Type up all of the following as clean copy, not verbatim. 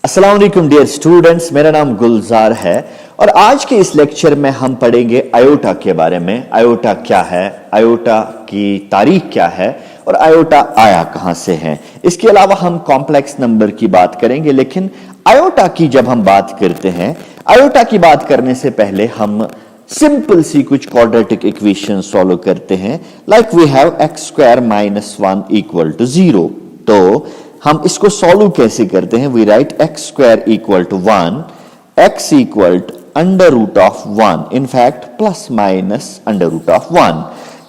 अस्सलाम वालेकुम dear students, मेरा नाम गुलजार है और आज के इस लेक्चर में हम पढ़ेंगे आयोटा के बारे में। आयोटा क्या है, आयोटा की तारीख क्या है और आयोटा आया कहां से है। इसके अलावा हम कॉम्प्लेक्स नंबर की बात करेंगे, लेकिन आयोटा की जब हम बात करते हैं, आयोटा की बात करने से पहले हम सिंपल सी कुछ क्वाड्रेटिक इक्वेशन सॉल्व करते हैं। Like we have X square minus 1 equal to 0। तो हम इसको सॉल्व कैसे करते हैं? We write X square equal to 1, X equal to under root of 1, in fact plus minus under root of 1।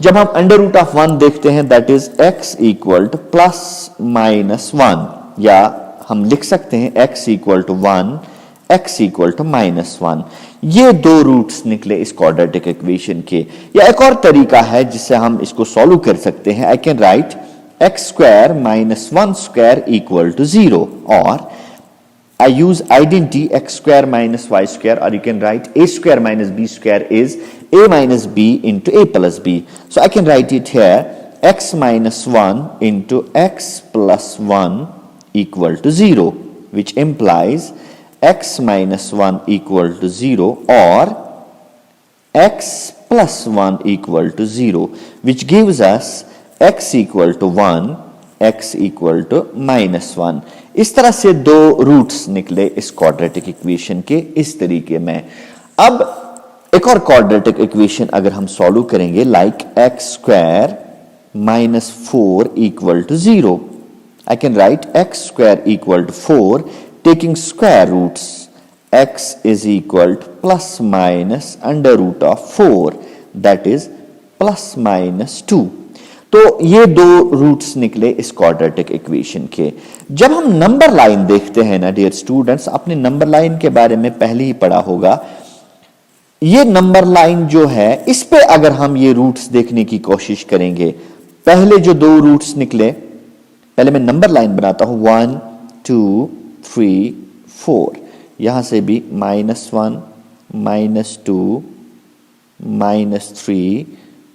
जब हम अंडर रूट ऑफ 1 देखते हैं, that is X equal to plus minus 1, या हम लिख सकते हैं X equal to 1, X equal to minus 1। ये दो रूट्स निकले इस क्वाड्रेटिक इक्वेशन के। या एक और तरीका है जिससे हम इसको सॉल्व कर सकते हैं। आई can right x square minus 1 square equal to 0, or I use identity x square minus y square, or you can write a square minus b square is a minus b into a plus b. So I can write it here x minus 1 into x plus 1 equal to 0, which implies x minus 1 equal to 0 or x plus 1 equal to 0, which gives us x equal to 1, x equal to minus 1। इस तरह से दो roots निकले इस quadratic equation के इस तरीके में। अब एक और क्वाड्रेटिक इक्वेशन अगर हम सॉल्व करेंगे, like X square minus 4 equal to 0, I can write X square equal to 4 taking square roots, x is equal to plus minus under root of 4, that is plus minus 2। तो ये दो roots निकले इस quadratic equation के। जब हम number line देखते हैं ना डियर स्टूडेंट्स, आपने नंबर लाइन के बारे में पहले ही पढ़ा होगा। ये नंबर लाइन जो है, इस पे अगर हम ये रूट्स देखने की कोशिश करेंगे, पहले जो दो रूट्स निकले, पहले मैं नंबर लाइन बनाता हूं 1 2 3 4, यहां से भी -1 -2 -3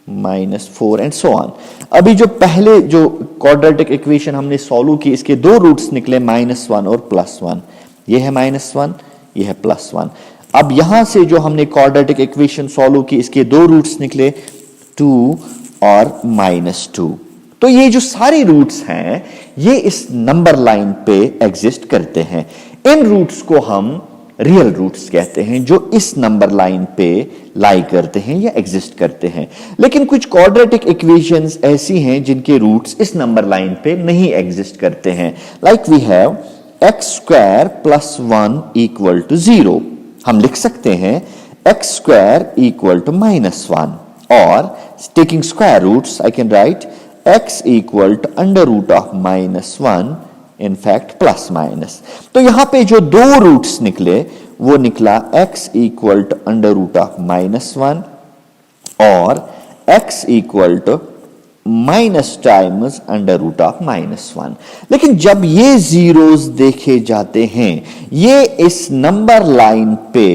-4 एंड सो ऑन। अभी जो पहले जो क्वाड्रेटिक इक्वेशन हमने सॉल्व की, इसके दो रूट्स निकले -1 और +1। ये है -1, ये है +1। अब यहां से जो हमने क्वाड्रेटिक इक्वेशन सॉल्व की, इसके दो रूट्स निकले 2 और -2। तो ये जो सारे रूट्स हैं, ये इस नंबर लाइन पे एग्जिस्ट करते हैं। इन रूट्स को हम रियल रूट्स कहते हैं, जो इस नंबर लाइन पे लाई करते हैं या एग्जिस्ट करते हैं। लेकिन कुछ क्वाड्रेटिक इक्वेशंस ऐसी हैं जिनके रूट्स इस नंबर लाइन पे नहीं एग्जिस्ट करते हैं। Like we have X square plus 1 equal to 0। हम लिख सकते हैं एक्स स्क्वायर इक्वल टू -1, और taking square roots I can write X equal to under root of -1, in fact plus minus. तो यहां पे जो दो रूट्स निकले, वो निकला x equal to under root of -1 और x equal to minus times under root of -1। लेकिन जब ये जीरोस देखे जाते हैं, ये इस नंबर लाइन पे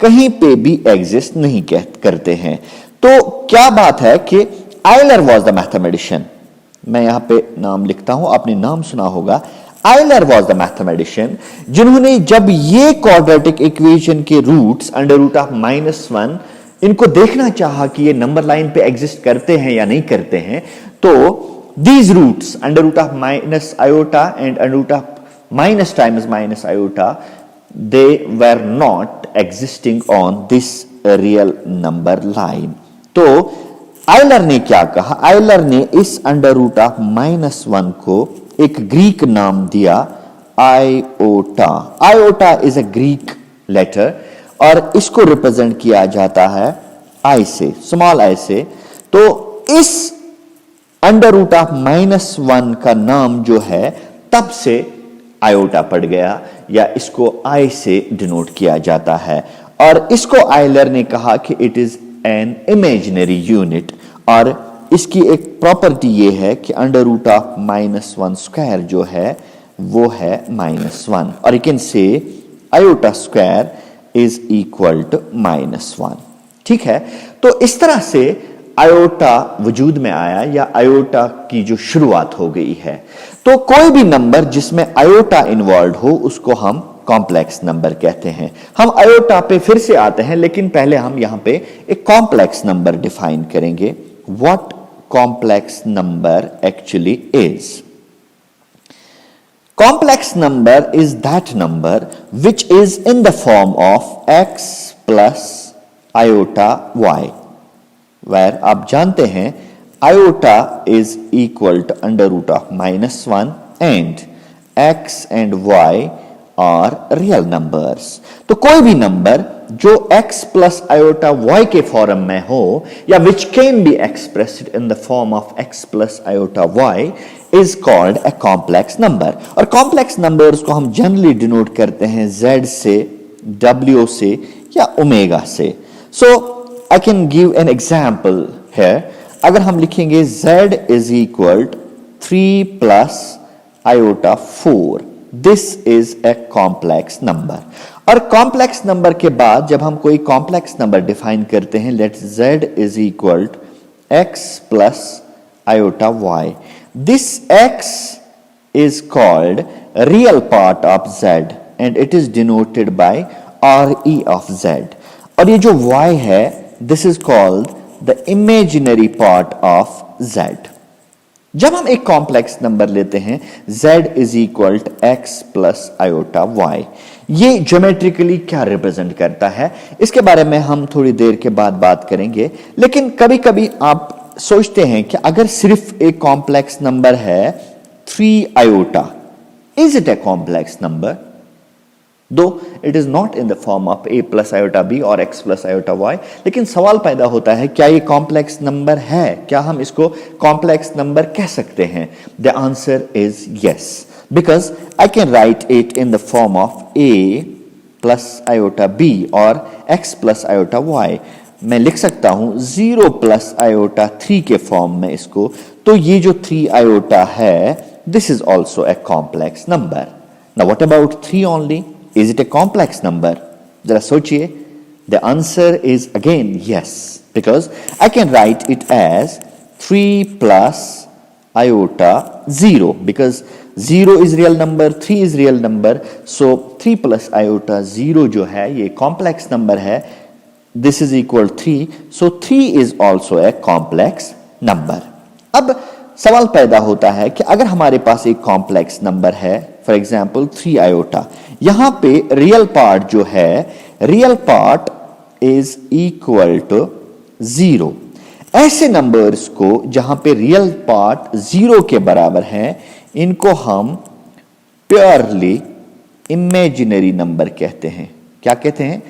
कहीं पे भी एग्जिस्ट नहीं करते हैं। तो क्या बात है कि आयलर वॉज द मैथमेटिशियन। मैं यहां पे नाम लिखता हूं, आपने नाम सुना होगा। आयलर वॉज द मैथमेटिशियन, जिन्होंने जब ये क्वाड्रेटिक इक्वेशन के रूट्स अंडर रूट ऑफ -1, इनको देखना चाहा कि ये नंबर लाइन पे एग्जिस्ट करते हैं या नहीं करते हैं, तो these roots under root of minus iota and under root of minus times minus iota, they were not existing on this real number line. तो आयलर ने क्या कहा? आयलर ने इस अंडर रूट ऑफ -1 को एक ग्रीक नाम दिया iota. Iota is a Greek letter और इसको रिप्रेजेंट किया जाता है आई से, स्मॉल आई से। तो इस अंडर रूट ऑफ -1 का नाम जो है, तब से आयोटा पड़ गया, या इसको आई से डिनोट किया जाता है। और इसको आयलर ने कहा कि it is an imaginary unit, और इसकी एक प्रॉपर्टी ये है कि अंडर रूट ऑफ -1 स्क्वायर जो है वो है -1, और you can say iota square is equal to -1। ठीक है, तो इस तरह से आयोटा वजूद में आया, या आयोटा की जो शुरुआत हो गई है। तो कोई भी नंबर जिसमें आयोटा इन्वॉल्व हो, उसको हम कॉम्प्लेक्स नंबर कहते हैं। हम आयोटा पे फिर से आते हैं, लेकिन पहले हम यहां पे एक कॉम्प्लेक्स नंबर डिफाइन करेंगे। What complex number actually is? Complex number is that number which is in the form of x plus iota y, where आप जानते हैं iota is equal to under root of -1 and x and y are real numbers. तो कोई भी number जो x plus iota y के form में हो या which can be expressed in the form of x plus iota y is called a complex number. और complex numbers को हम जनरली डिनोट करते हैं z से, w से या ओमेगा से। So I can give an example है। अगर हम लिखेंगे z is equal 3 plus iota 4, this is a complex number. और कॉम्प्लेक्स नंबर के बाद जब हम कोई कॉम्प्लेक्स नंबर डिफाइन करते हैं, let z is equal x plus iota y, this x is called real part of z and it is denoted by re of z। और ये जो y है, this is called the imaginary part of z। जब हम एक complex number लेते हैं z is equal to X plus iota y, ये ज्योमेट्रिकली क्या रिप्रेजेंट करता है इसके बारे में हम थोड़ी देर के बाद बात करेंगे। लेकिन कभी कभी आप सोचते हैं कि अगर सिर्फ एक कॉम्प्लेक्स नंबर है 3 iota, is it a complex number? Though it is not in the form of a plus iota b और x प्लस आयोटा y, लेकिन सवाल पैदा होता है क्या ये कॉम्प्लेक्स नंबर है? क्या हम इसको कॉम्प्लेक्स नंबर कह सकते हैं? The answer is yes, because I can write it in the form of a plus iota b और x प्लस आयोटा y। मैं लिख सकता हूं 0 प्लस आयोटा 3 के फॉर्म में इसको। तो ये जो 3 आयोटा है, this is also a complex number. Now what about 3 only? Is it a complex number? जरा सोचिए। The answer is again yes, because I can write it as 3 plus iota 0, because 0 is real number, 3 is real number, so 3 plus iota 0 जो है ये complex number है। This is equal 3, so 3 is also a complex number। अब सवाल पैदा होता है कि अगर हमारे पास एक कॉम्प्लेक्स नंबर है, फॉर एग्जाम्पल 3 आयोटा, यहां पे रियल पार्ट जो है, real part is equal to 0। ऐसे नंबर्स को जहां पे रियल पार्ट 0 के बराबर है, इनको हम प्योरली इमेजिनरी नंबर कहते हैं। क्या कहते हैं?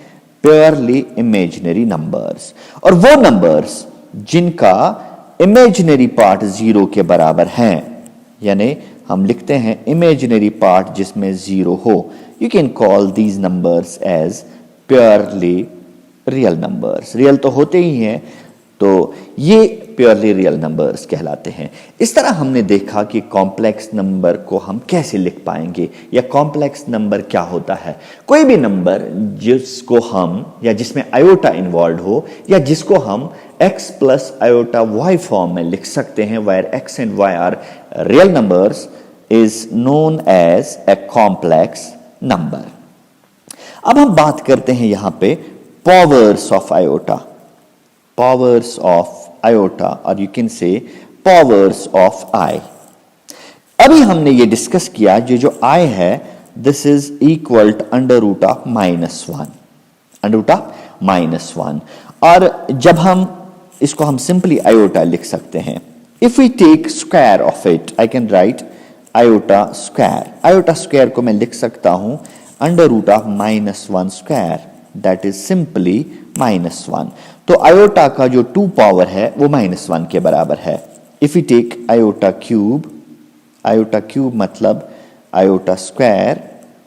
Purely imaginary numbers. और वो नंबर्स जिनका इमेजिनरी पार्ट 0 के बराबर है, यानी हम लिखते हैं इमेजिनरी पार्ट जिसमें 0 हो, you can call these numbers as purely real numbers. Real तो होते ही हैं, तो ये प्योरली रियल नंबर्स कहलाते हैं। इस तरह हमने देखा कि कॉम्प्लेक्स नंबर को हम कैसे लिख पाएंगे या कॉम्प्लेक्स नंबर क्या होता है। कोई भी नंबर जिसको हम या जिसमें आयोटा इन्वॉल्व हो या जिसको हम x plus iota y form में लिख सकते हैं, where x and y are real numbers, is known as a complex number. अब हम बात करते हैं यहां पे powers of iota, powers of iota, और you can say powers of i। अभी हमने ये डिस्कस किया जो i है, this is equal to under root of -1, under root of -1। और जब हम इसको हम सिंपली आयोटा लिख सकते हैं। If we take square of it, I can write iota square. Iota square को मैं लिख सकता हूं under root of -1 square, that is simply -1। तो आयोटा का जो 2 पावर है वो -1 के बराबर है। If you take iota cube मतलब iota square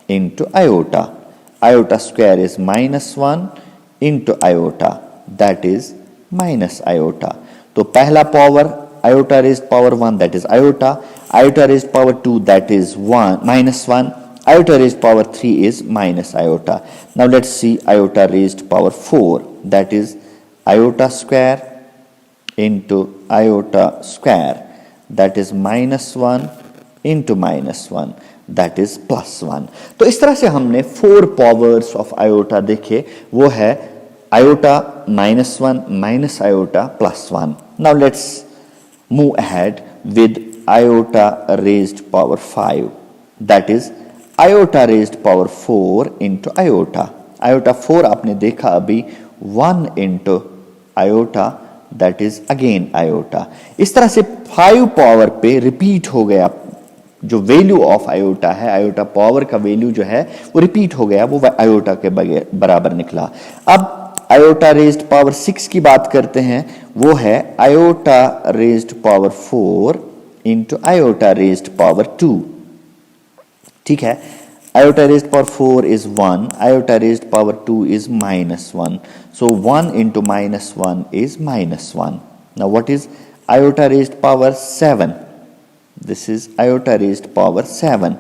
into iota. Iota square is -1 into iota, that is minus iota. तो पहला power iota raised power 1, that is iota. Iota raised power 2, that is -1। Iota raised power 3 is minus iota. Now let's see iota raised power 4, that is iota square into iota square, that is -1 into -1, that is +1। तो इस तरह से हमने 4 powers of iota देखे, वो है iota -1 minus iota +1। Now let's move ahead with iota raised power 5, that is iota raised power 4 into iota. Iota 4 आपने देखा अभी, 1 into iota that is again iota. इस तरह से 5 पावर पे रिपीट हो गया, जो वैल्यू ऑफ आयोटा है, आयोटा पावर का वैल्यू जो है वो रिपीट हो गया, वो आयोटा के बराबर निकला। अब आयोटा रेज्ड पावर 6 की बात करते हैं, वो है iota raised power 4 into iota raised power 2। ठीक है, iota raised power 4 is 1, iota raised power 2 is -1. So 1 into -1 is -1. Now what is iota raised power 7? This is iota raised power 7.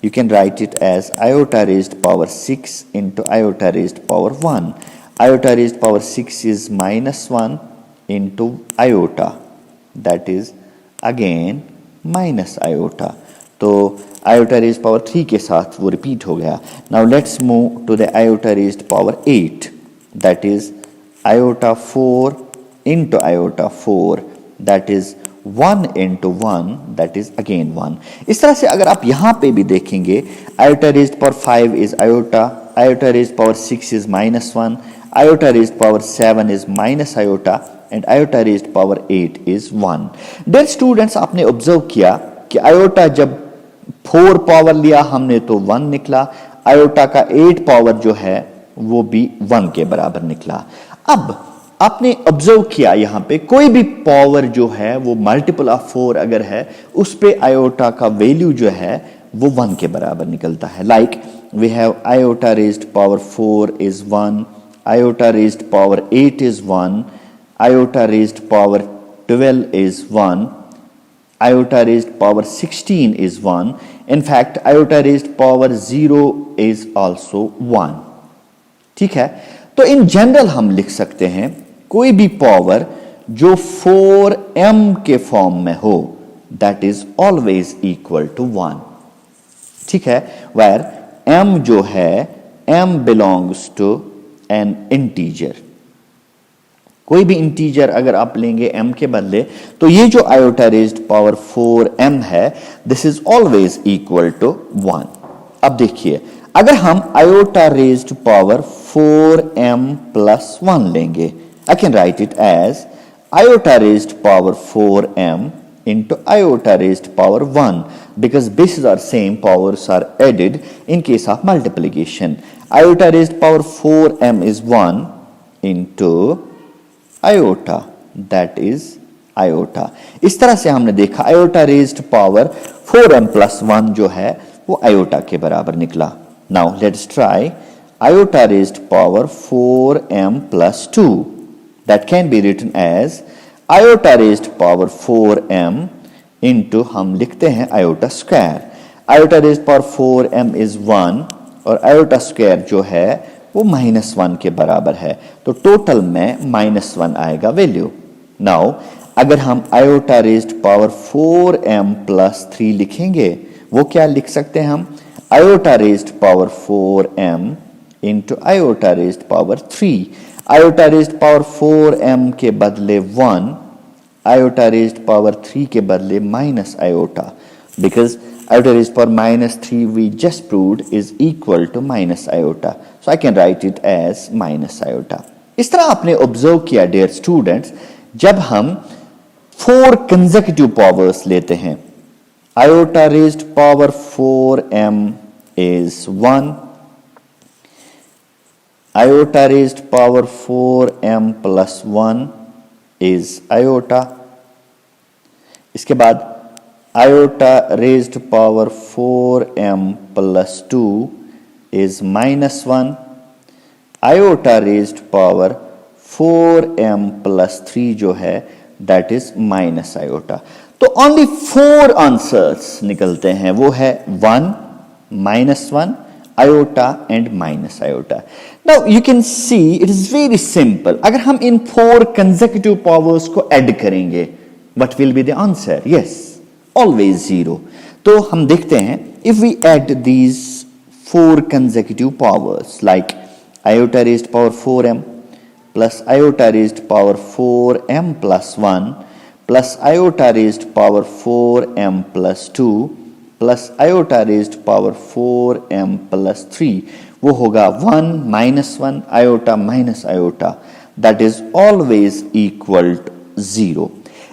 You can write it as iota raised power 6 into iota raised power 1. Iota raised power 6 is -1 into iota. That is again minus iota. तो iota raised power 3 के साथ वो repeat हो गया। Now let's move to the iota raised power 8, that is iota 4 into iota 4, that is 1 into 1, that is again 1। इस तरह से अगर आप यहाँ पे भी देखेंगे, iota raised power 5 is iota, iota raised power 6 is -1, iota raised power 7 is minus iota, and iota raised power 8 is 1। Dear students, आपने ऑब्जर्व किया कि आयोटा जब 4 पावर लिया हमने तो 1 निकला, आयोटा का 8 पावर जो है वो भी 1 के बराबर निकला। अब आपने ऑब्जर्व किया यहां पे कोई भी पावर जो है वो मल्टीपल ऑफ 4 अगर है, उस पे आयोटा का वैल्यू जो है वो 1 के बराबर निकलता है। Like we have iota raised power 4 is 1, iota raised power 8 is 1, iota raised power 12 is 1, iota raised power 16 is 1. In fact, iota raised power 0 is also 1. ठीक है, तो इन जनरल हम लिख सकते हैं कोई भी पावर जो 4m के फॉर्म में हो, that is always equal to 1. ठीक है, where m जो है m belongs to an integer। कोई भी इंटीजर अगर आप लेंगे m के बदले, तो ये जो आयोटा रेज्ड पावर 4m है, this is always equal to 1। अब देखिए, अगर हम iota raised power 4m plus 1 लेंगे, I can write it as iota raised power 4m into iota raised power 1, because bases are same, powers are added in case of multiplication. Iota raised power 4m is 1 into iota, that is iota। इस तरह से हमने देखा iota raised power 4m plus 1 जो है वो iota के बराबर निकला। Now let's try iota raised power 4m plus 2, that can be written as iota raised power 4m into हम लिखते हैं iota square। iota raised power 4m is 1 और iota square जो है वो -1 के बराबर है, तो टोटल में -1 आएगा वैल्यू। नाउ अगर हम iota raised power 4m plus 3 लिखेंगे, वो क्या लिख सकते हैं हम, iota raised power 4m into iota raised power 3। Iota raised power 4m के बदले 1, आयोटा रेज्ड पावर 3 के बदले minus iota, because iota raised power -3 we just proved is equal to minus iota, so I can write it as minus iota। इस तरह आपने observe किया dear students, जब हम 4 कंसेक्यूटिव पावर्स लेते हैं, iota raised power 4m is 1, iota raised power 4m plus 1 is iota, इसके बाद iota raised power 4m plus 2 is -1, iota raised power 4m plus 3 जो है that is minus iota। तो only 4 answers निकलते हैं, वो है 1, -1, iota and minus iota। Now you can see it is very simple। अगर हम इन 4 consecutive powers को ऐड करेंगे, what will be the answer? Yes, always 0। तो हम देखते हैं if we add these 4 consecutive powers like iota raised power 4m plus iota raised power 4m plus 1 plus iota raised power 4m plus 2 plus iota raised power 4m plus 3, वो होगा 1 minus 1 iota minus iota, that is always equal to 0.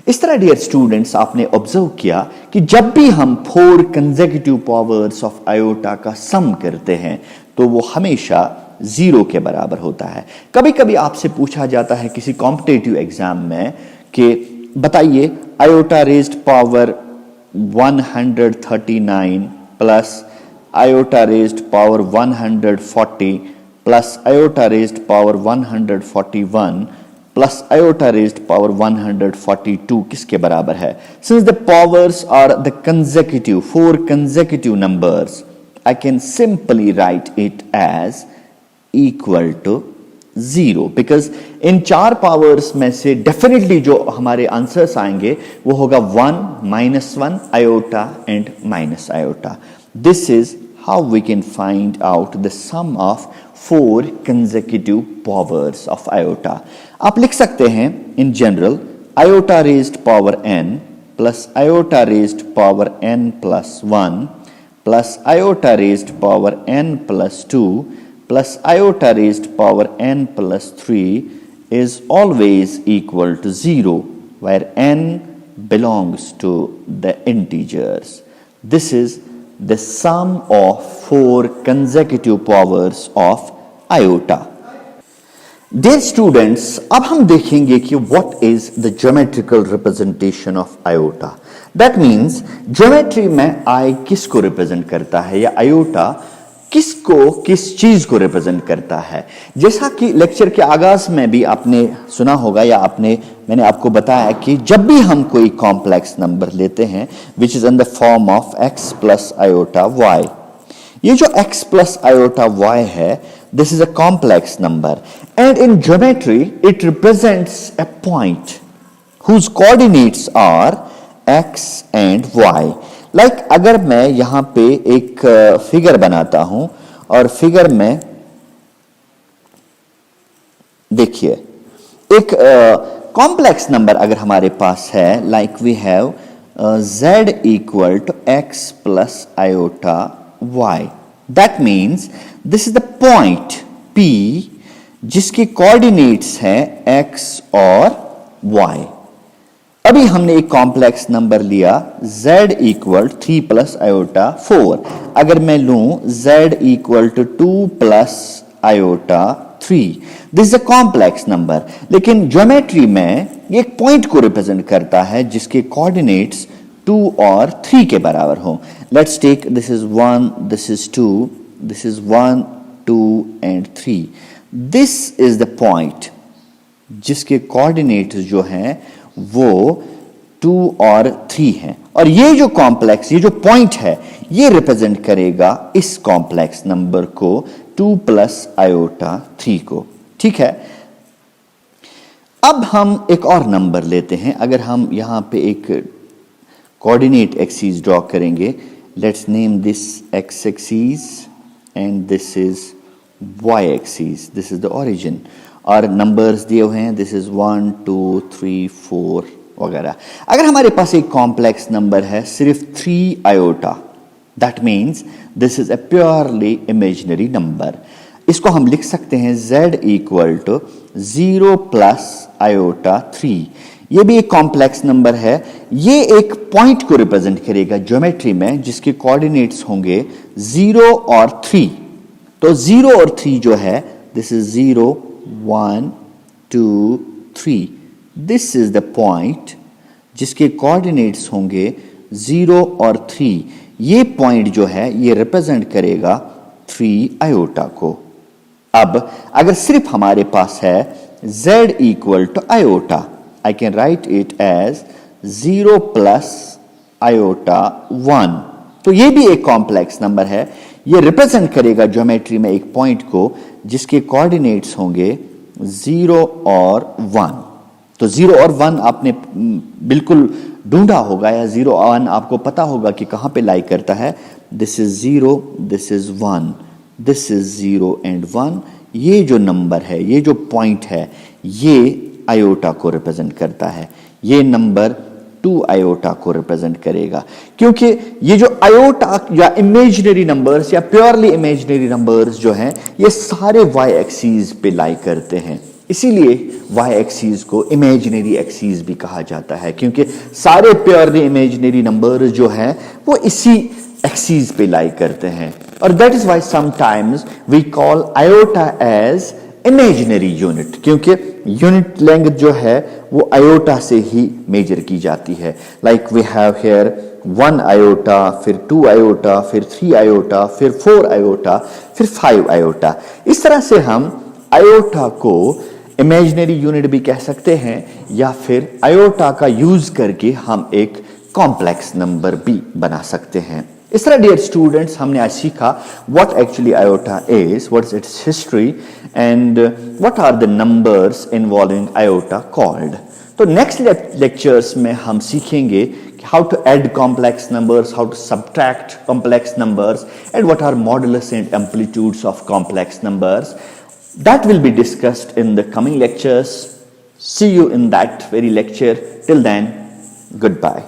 इस तरह dear students आपने observe किया कि जब भी हम 4 कंसेक्यूटिव पावर्स ऑफ आयोटा का सम करते हैं तो वो हमेशा 0 के बराबर होता है। कभी कभी आपसे पूछा जाता है किसी कॉम्पिटिटिव एग्जाम में कि बताइए iota raised power 139 plus iota raised power 140 plus iota raised power 141 plus iota raised power 142 किसके बराबर है? Since the powers are the consecutive 4 consecutive numbers, I can simply write it as equal to 0 because in 4 powers में से definitely जो हमारे answers आएंगे वो होगा 1 minus 1 iota and minus iota. This is how we can find out the sum of 4 consecutive powers of iota. आप लिख सकते हैं in general iota raised power n plus iota raised power n plus 1 plus iota raised power n plus 2 plus iota raised power n plus 3 is always equal to 0 where n belongs to the integers. This is the sum of 4 consecutive powers of iota. Dear students, अब हम देखेंगे कि what is the geometrical representation of iota. That means geometry में I किसको represent करता है या iota किसको किस चीज को रिप्रेजेंट करता है। जैसा कि लेक्चर के आगाज में भी आपने सुना होगा या मैंने आपको बताया कि जब भी हम कोई कॉम्प्लेक्स नंबर लेते हैं which is in the form of x plus iota y, ये जो x प्लस आयोटा y है this is a complex number and in geometry it represents a point whose coordinates are x and y। Like अगर मैं यहां पे एक figure बनाता हूं और फिगर में देखिए एक कॉम्प्लेक्स नंबर अगर हमारे पास है like we have z equal to x plus iota y, that means this is the point P जिसके कोऑर्डिनेट्स हैं x और y। अभी हमने एक कॉम्प्लेक्स नंबर लिया z इक्वल 3 प्लस आयोटा 4, अगर मैं लूं z equal to 2 plus iota 3, this is a complex number, लेकिन ज्योमेट्री में ये एक पॉइंट को रिप्रेजेंट करता है जिसके कोऑर्डिनेट्स 2 और 3 के बराबर हो। Let's take this is 1, this is 2, this is 1, 2 and 3। This is the point जिसके कोऑर्डिनेट्स जो हैं वो 2 और 3 हैं और ये जो कॉम्प्लेक्स ये जो पॉइंट है ये रिप्रेजेंट करेगा इस कॉम्प्लेक्स नंबर को 2 प्लस आयोटा 3 को। ठीक है, अब हम एक और नंबर लेते हैं। अगर हम यहां पे एक कोऑर्डिनेट एक्सिस ड्रॉ करेंगे, let's name this X axis and this is Y axis, this is the origin और नंबर्स दिए हुए हैं, दिस इज 1 2 3 4 वगैरह। अगर हमारे पास एक कॉम्प्लेक्स नंबर है सिर्फ 3 iota, that means this is a purely imaginary number. इसको हम लिख सकते हैं z equal to 0 plus iota 3। ये भी एक कॉम्प्लेक्स नंबर है, ये एक पॉइंट को रिप्रेजेंट करेगा ज्योमेट्री में जिसके कोऑर्डिनेट्स होंगे 0 और 3। तो 0 और 3 जो है this is 0 1 2 3, this is the point जिसके कोऑर्डिनेट्स होंगे 0 और 3। ये पॉइंट जो है ये रिप्रेजेंट करेगा 3 आयोटा को। अब अगर सिर्फ हमारे पास है z equal to iota, I can write it as 0 plus iota 1। तो ये भी एक कॉम्प्लेक्स नंबर है, ये रिप्रेजेंट करेगा ज्योमेट्री में एक पॉइंट को जिसके कोऑर्डिनेट्स होंगे 0 और 1। तो 0 और 1 आपने बिल्कुल ढूंढा होगा, या 0 1 आपको पता होगा कि कहां पे लाई करता है। This is 0, this is 1, this is 0 and 1। ये जो नंबर है, ये जो पॉइंट है, ये आयोटा को रिप्रेजेंट करता है। ये नंबर 2 आयोटा को रिप्रेजेंट करेगा, क्योंकि ये जो आयोटा या इमेजिनरी नंबर्स या प्योरली इमेजिनरी नंबर्स जो हैं, ये सारे वाई एक्सीज पे लाई करते हैं। इसीलिए वाई एक्सीज को इमेजिनरी एक्सीज भी कहा जाता है, क्योंकि सारे प्योरली इमेजिनरी नंबर्स जो हैं वो इसी एक्सीज पे लाई करते हैं। और that is why sometimes we call iota as imaginary unit, क्योंकि यूनिट लेंथ जो है वो आयोटा से ही मेजर की जाती है। Like we have here 1 iota, फिर 2 आयोटा, फिर 3 आयोटा, फिर 4 आयोटा, फिर 5 आयोटा। इस तरह से हम आयोटा को इमेजिनरी यूनिट भी कह सकते हैं, या फिर आयोटा का यूज करके हम एक कॉम्प्लेक्स नंबर भी बना सकते हैं। इस तरह डियर स्टूडेंट्स, हमने आज सीखा what actually iota is, what is its history and what are the numbers involving iota called. तो नेक्स्ट लेक्चर्स में हम सीखेंगे how to add complex numbers, how to subtract complex numbers, and what are modulus and amplitudes of complex numbers. That will be discussed in the coming lectures. See you in that very lecture. Till then, goodbye.